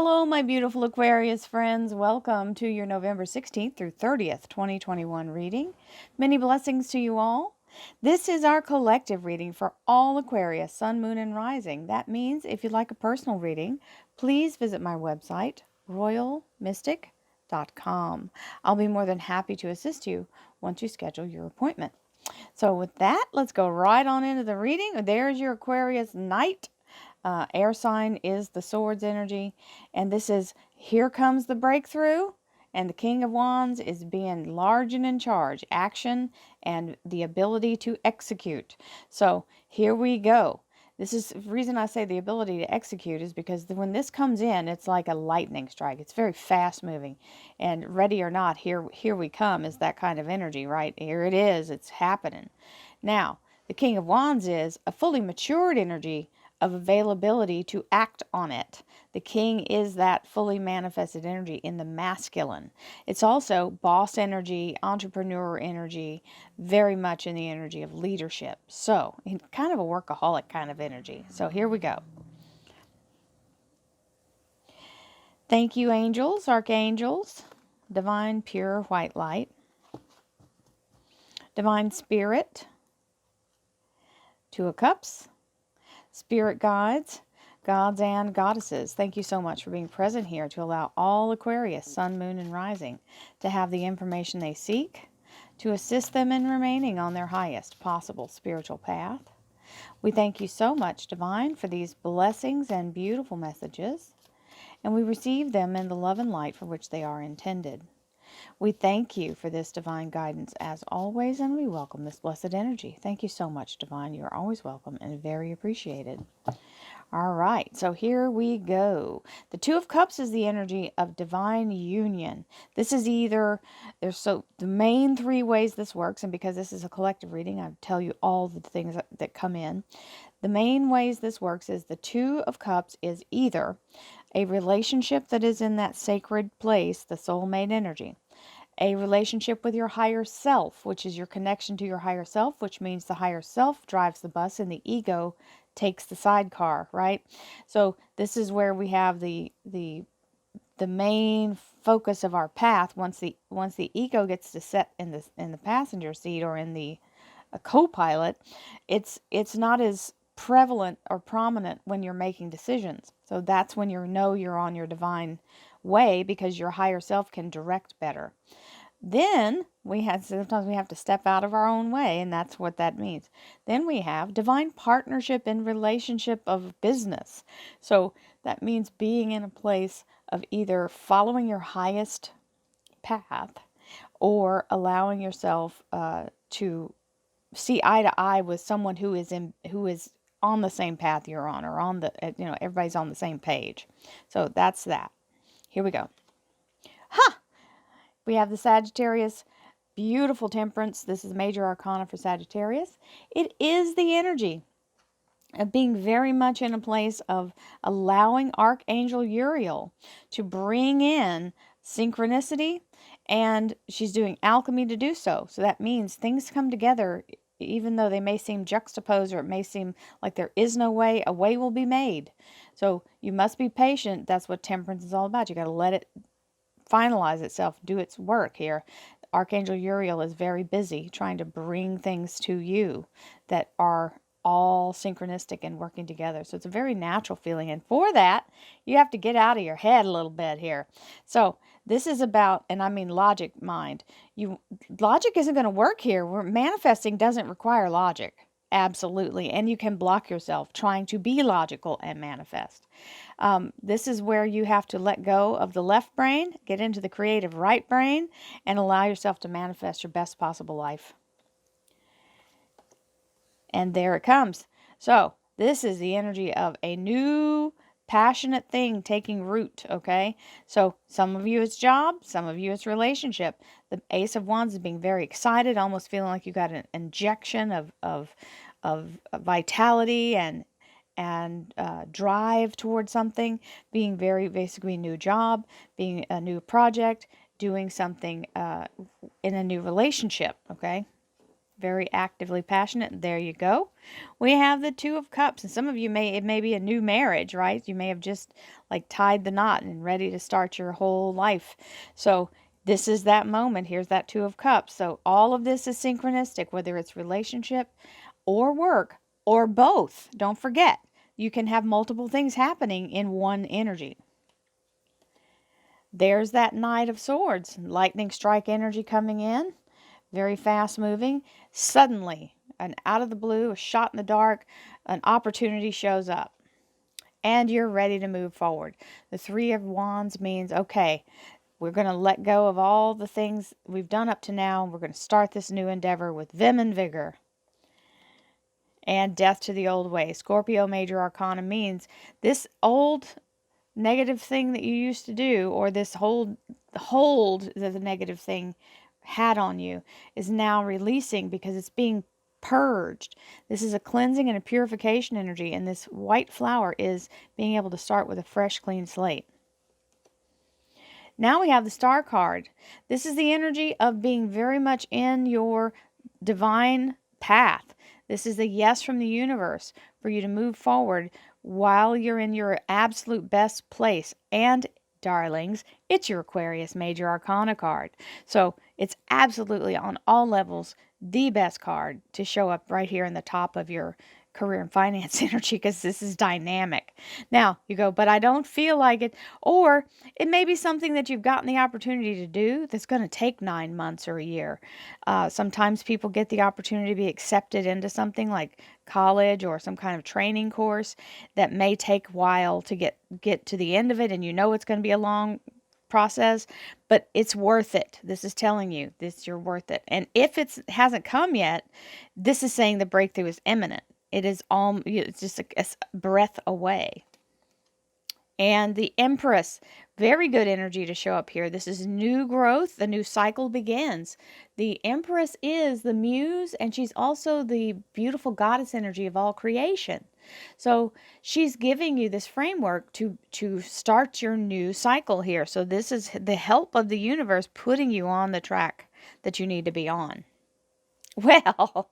Hello, my beautiful Aquarius friends. Welcome to your November 16th through 30th, 2021 reading. Many blessings to you all. This is our collective reading for all Aquarius, Sun, Moon, and Rising. That means if you'd like a personal reading, please visit my website, royalmystic.com. I'll be more than happy to assist you once you schedule your appointment. So with that, let's go right on into the reading. There's your Aquarius night. Air sign is the swords energy, and this is here comes the breakthrough, and the King of Wands is being large and in charge, action and the ability to execute. So here we go. This is the reason I say the ability to execute is because when this comes in, it's like a lightning strike. It's very fast moving, and ready or not, here we come is that kind of energy, right? Here it is. It's happening. Now, the King of Wands is a fully matured energy of availability to act on it. The king is that fully manifested energy in the masculine. It's also boss energy, entrepreneur energy, very much in the energy of leadership. So, kind of a workaholic kind of energy. So here we go. Thank you, angels, archangels, divine pure white light, divine spirit, Two of Cups, spirit guides, gods and goddesses. Thank you so much for being present here to allow all Aquarius, Sun, Moon, and Rising to have the information they seek to assist them in remaining on their highest possible spiritual path. We thank you so much, Divine, for these blessings and beautiful messages, and we receive them in the love and light for which they are intended. We thank you for this divine guidance as always, and we welcome this blessed energy. Thank you so much, Divine. You are always welcome and very appreciated. All right, so here we go. The Two of Cups is the energy of divine union. This is either, the main three ways this works, and because this is a collective reading, I tell you all the things that come in. The main ways this works is the Two of Cups is either a relationship that is in that sacred place, the soulmate energy, a relationship with your higher self, which is your connection to your higher self, which means the higher self drives the bus and the ego takes the sidecar, right? So this is where we have the main focus of our path. Once the ego gets to sit in the passenger seat or in the co-pilot, it's not as prevalent or prominent when you're making decisions. So that's when you know you're on your divine way, because your higher self can direct better. Then sometimes we have to step out of our own way, and that's what that means. Then we have divine partnership in relationship of business. So that means being in a place of either following your highest path or allowing yourself to see eye to eye with someone who is on the same path you're on, or on the everybody's on the same page. So that's that. Here we go. We have the Sagittarius, beautiful temperance. This is major arcana for Sagittarius. It is the energy of being very much in a place of allowing Archangel Uriel to bring in synchronicity, and she's doing alchemy to do so. So that means things come together, even though they may seem juxtaposed, or it may seem like there is no way, a way will be made. So you must be patient. That's what temperance is all about. You got to let it finalize itself, do its work here. Archangel Uriel is very busy trying to bring things to you that are all synchronistic and working together. So it's a very natural feeling. And for that, you have to get out of your head a little bit here. So this is about, and I mean logic mind. Logic isn't going to work here. Manifesting doesn't require logic. Absolutely. And you can block yourself trying to be logical and manifest. This is where you have to let go of the left brain, get into the creative right brain, and allow yourself to manifest your best possible life. And there it comes. So this is the energy of a new passionate thing taking root, okay? So some of you it's job, some of you it's relationship. The Ace of Wands is being very excited, almost feeling like you got an injection of vitality and drive towards something, being very basically a new job, being a new project, doing something in a new relationship, okay? very actively passionate. There you go. We have the Two of Cups, and some of you it may be a new marriage, right? You may have just like tied the knot and ready to start your whole life. So this is that moment. Here's that Two of Cups. So all of this is synchronistic, whether it's relationship or work or both. Don't forget, you can have multiple things happening in one energy. There's that Knight of Swords, lightning strike energy coming in, very fast moving. Suddenly, an out of the blue, a shot in the dark, an opportunity shows up. And you're ready to move forward. The Three of Wands means, okay, we're going to let go of all the things we've done up to now. We're going to start this new endeavor with vim and vigor. And death to the old way. Scorpio major arcana means this old negative thing that you used to do, or this hold that the negative thing had on you, is now releasing because it's being purged. This is a cleansing and a purification energy, and this white flower is being able to start with a fresh, clean slate. Now we have the Star card. This is the energy of being very much in your divine path. This is a yes from the universe for you to move forward while you're in your absolute best place. And, darlings, it's your Aquarius Major Arcana card. So it's absolutely on all levels the best card to show up right here in the top of your career and finance energy, because this is dynamic. Now you go, but I don't feel like it. Or it may be something that you've gotten the opportunity to do that's going to take 9 months or a year. Sometimes people get the opportunity to be accepted into something like college or some kind of training course that may take a while to get to the end of it, and you know it's going to be a long process, but it's worth it. This is telling you this, you're worth it. And if it hasn't come yet, this is saying the breakthrough is imminent. It is all, it's just a breath away. And the Empress, very good energy to show up here. This is new growth. The new cycle begins. The Empress is the muse, and she's also the beautiful goddess energy of all creation. So she's giving you this framework to start your new cycle here. So this is the help of the universe putting you on the track that you need to be on. Well,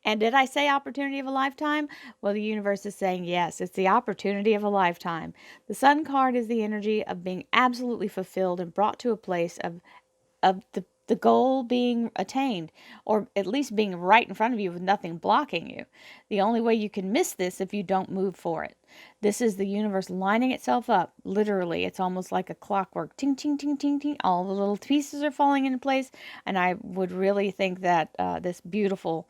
and did I say opportunity of a lifetime? Well, the universe is saying yes, it's the opportunity of a lifetime. The Sun card is the energy of being absolutely fulfilled and brought to a place of the goal being attained, or at least being right in front of you with nothing blocking you. The only way you can miss this if you don't move for it. This is the universe lining itself up. Literally, it's almost like a clockwork. Ting, ting, ting, ting, ting. All the little pieces are falling into place. And I would really think that this beautiful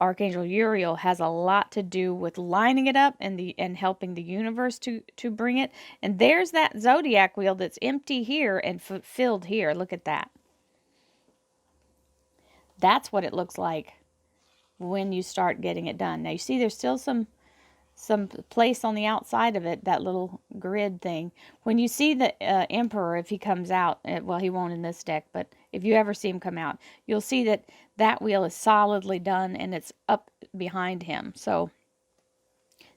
Archangel Uriel has a lot to do with lining it up and helping the universe to bring it. And there's that zodiac wheel that's empty here and filled here. Look at that. That's what it looks like when you start getting it done. Now you see there's still some place on the outside of it, that little grid thing. When you see the Emperor, if he comes out, well, he won't in this deck, but if you ever see him come out, you'll see that that wheel is solidly done and it's up behind him. So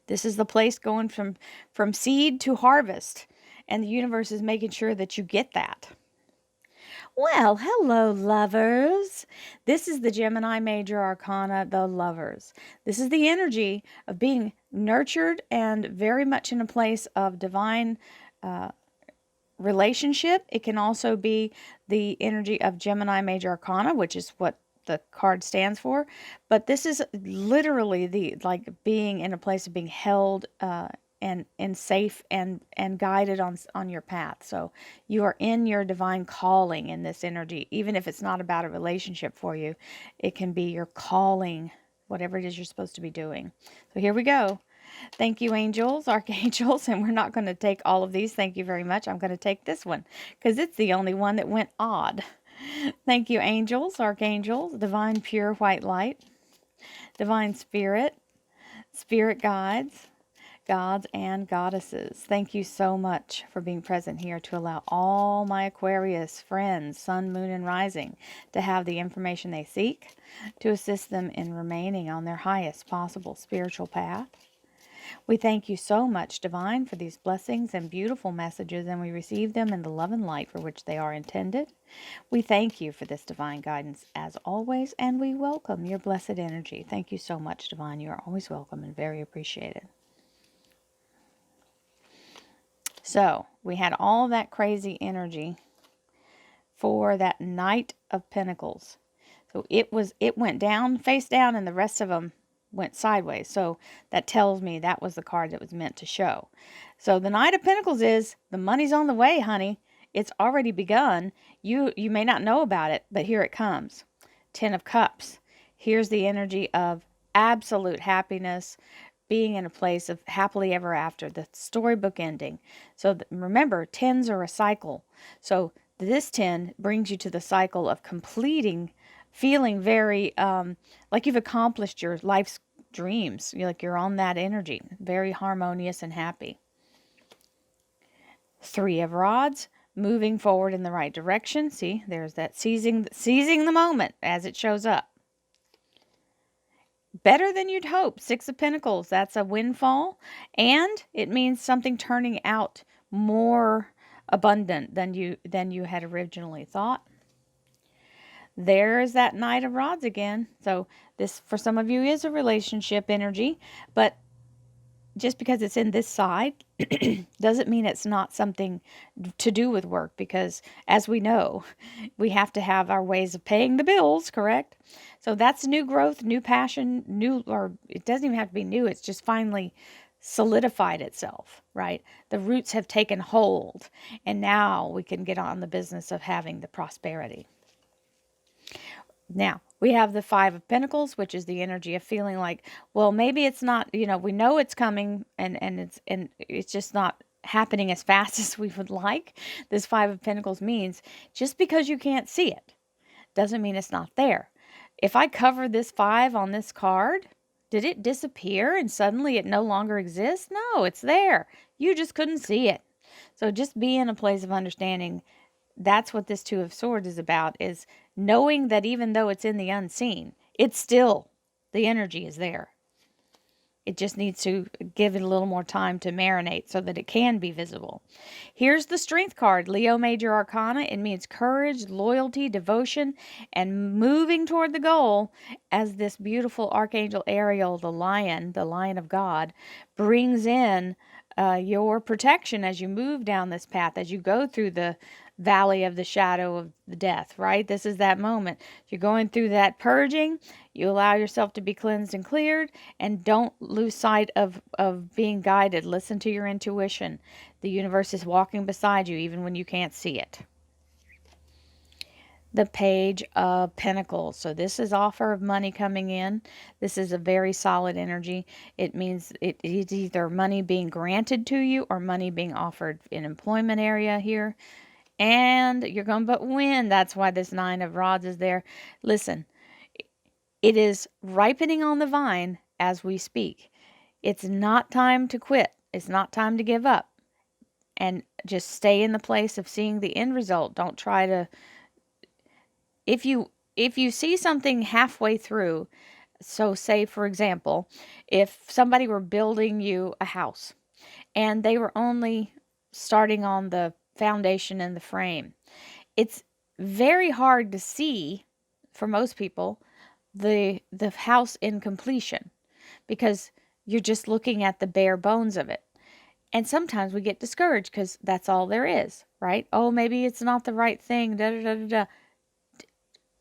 this is the place going from seed to harvest, and the universe is making sure that you get that. Well, hello, lovers. This is the Gemini Major Arcana, the Lovers. This is the energy of being nurtured and very much in a place of divine relationship. It can also be the energy of Gemini Major Arcana, which is what the card stands for. But this is literally the being in a place of being held and safe and guided on your path. So you are in your divine calling in this energy. Even if it's not about a relationship for you, it can be your calling, whatever it is you're supposed to be doing. So here we go. Thank you, angels, archangels, and we're not going to take all of these. Thank you very much. I'm going to take this one because it's the only one that went odd. Thank you, angels, archangels, divine pure white light, divine spirit, spirit guides, gods and goddesses. Thank you so much for being present here to allow all my Aquarius friends, sun, moon, and rising, to have the information they seek to assist them in remaining on their highest possible spiritual path. We thank you so much, Divine, for these blessings and beautiful messages, and we receive them in the love and light for which they are intended. We thank you for this divine guidance as always, and we welcome your blessed energy. Thank you so much, Divine. You are always welcome and very appreciated. So, we had all that crazy energy for that Knight of Pentacles. So it went down, face down, and the rest of them went sideways. So that tells me that was the card that was meant to show. So the Knight of Pentacles is the money's on the way, honey. It's already begun. You may not know about it, but here it comes. Ten of Cups. Here's the energy of absolute happiness, being in a place of happily ever after, the storybook ending. So remember, tens are a cycle. So this 10 brings you to the cycle of completing, feeling very like you've accomplished your life's dreams. You're on that energy, very harmonious and happy. Three of Rods, moving forward in the right direction. See, there's that seizing the moment as it shows up. Better than you'd hope. Six of Pentacles, that's a windfall, and it means something turning out more abundant than you had originally thought. There's that Knight of Rods again. So this, for some of you, is a relationship energy, but just because it's in this side doesn't mean it's not something to do with work, because as we know, we have to have our ways of paying the bills, correct? So that's new growth, new passion, or it doesn't even have to be new. It's just finally solidified itself, right? The roots have taken hold, and now we can get on the business of having the prosperity. Now, we have the Five of Pentacles, which is the energy of feeling like, well, maybe it's not, we know it's coming, and it's just not happening as fast as we would like. This Five of Pentacles means just because you can't see it doesn't mean it's not there. If I cover this 5 on this card, did it disappear and suddenly it no longer exists? No, it's there. You just couldn't see it. So just be in a place of understanding. That's what this Two of Swords is about, is knowing that even though it's in the unseen, it's still, the energy is there. It just needs to give it a little more time to marinate so that it can be visible. Here's the Strength card, Leo Major Arcana. It means courage, loyalty, devotion, and moving toward the goal, as this beautiful Archangel Ariel, the Lion of God, brings in your protection as you move down this path, as you go through the valley of the shadow of the death, right? This is that moment. You're going through that purging. You allow yourself to be cleansed and cleared, and don't lose sight of being guided. Listen to your intuition. The universe is walking beside you even when you can't see it. The Page of Pentacles. So this is offer of money coming in. This is a very solid energy. It means it is either money being granted to you or money being offered in employment area here. And you're going to win. That's why this Nine of Rods is there. Listen, it is ripening on the vine as we speak. It's not time to quit. It's not time to give up. And just stay in the place of seeing the end result. Don't try to... If you see something halfway through, so say, for example, if somebody were building you a house and they were only starting on the foundation and the frame, it's very hard to see, for most people, the house in completion, because you're just looking at the bare bones of it. And sometimes we get discouraged because that's all there is, right? Oh, maybe it's not the right thing, da da da da da.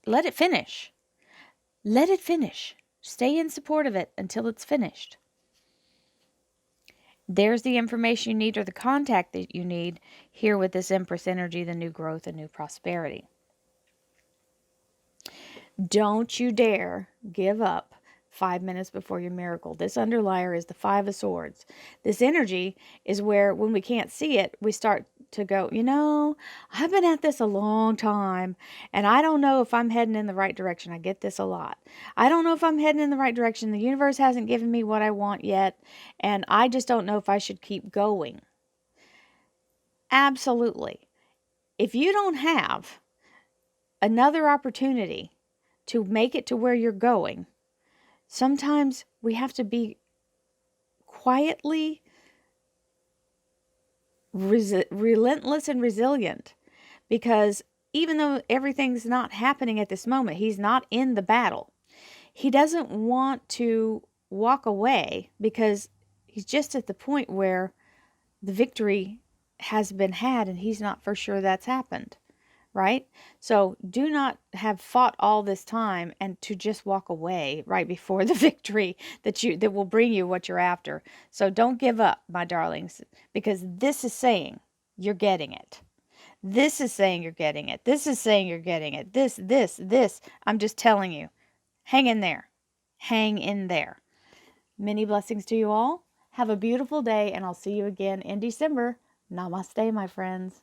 Let it finish. Let it finish. Stay in support of it until it's finished. There's the information you need, or the contact that you need here with this Empress energy, the new growth and new prosperity. Don't you dare give up 5 minutes before your miracle. This underlier is the Five of Swords. This energy is where, when we can't see it, we start to go, I've been at this a long time, and I don't know if I'm heading in the right direction. I get this a lot. I don't know if I'm heading in the right direction. The universe hasn't given me what I want yet, and I just don't know if I should keep going. Absolutely. If you don't have another opportunity to make it to where you're going, sometimes we have to be quietly relentless and resilient, because even though everything's not happening at this moment, he's not in the battle. He doesn't want to walk away because he's just at the point where the victory has been had and he's not for sure that's happened, right? So do not have fought all this time and to just walk away right before the victory that will bring you what you're after. So don't give up, my darlings, because this is saying you're getting it. This is saying you're getting it. This is saying you're getting it. This. I'm just telling you. Hang in there. Hang in there. Many blessings to you all. Have a beautiful day, and I'll see you again in December. Namaste, my friends.